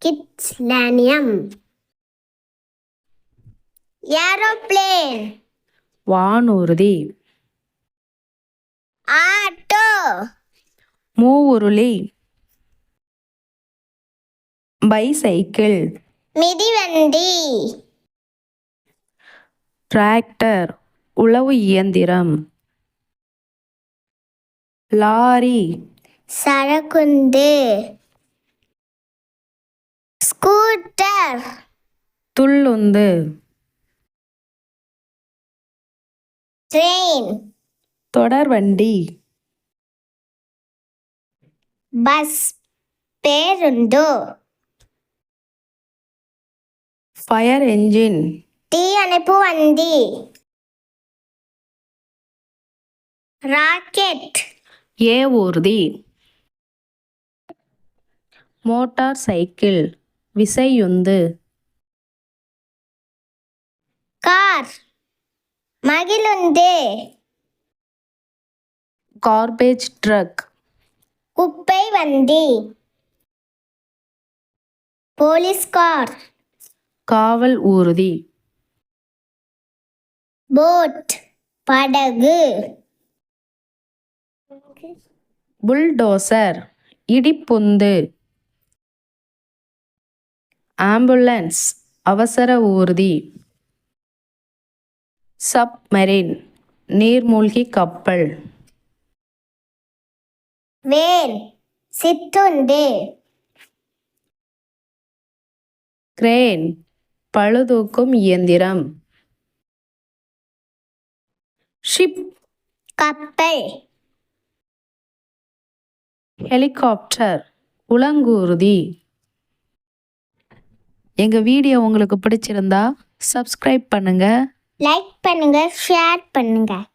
கிட்ஸ்லேனியம். Aeroplane. வானூர்தி. Auto. மூவுருளி. Bicycle. மிதிவண்டி. டிராக்டர் உழவு இயந்திரம். லாரி. சரக்குந்து. ஸ்கூட்டர். துள்ளுந்து. ட்ரெயின். தொடர்வண்டி. பஸ். பேருந்து. Fire engine. தீயணைப்பு வண்டி. ராக்கெட். ஏவூர்தி. மோட்டார் சைக்கிள் விசையுந்து. கார். மகிழுந்து. Garbage truck. குப்பை வண்டி. Police car. காவல் ஊர்தி. போட். படகு. புல்டோசர் இடிப்புந்து. ஆம்புலன்ஸ் அவசர ஊர்தி. சப்மரீன் நீர்மூழ்கி கப்பல். வேன். சிற்றுந்து. கிரேன் பளுதூக்கும் இயந்திரம். ஷிப் கப்பல். ஹெலிகாப்டர் உலங்கூர்தி. எங்கள் வீடியோ உங்களுக்கு பிடிச்சிருந்தா சப்ஸ்கிரைப் பண்ணுங்கள், லைக் பண்ணுங்க, ஷேர் பண்ணுங்க.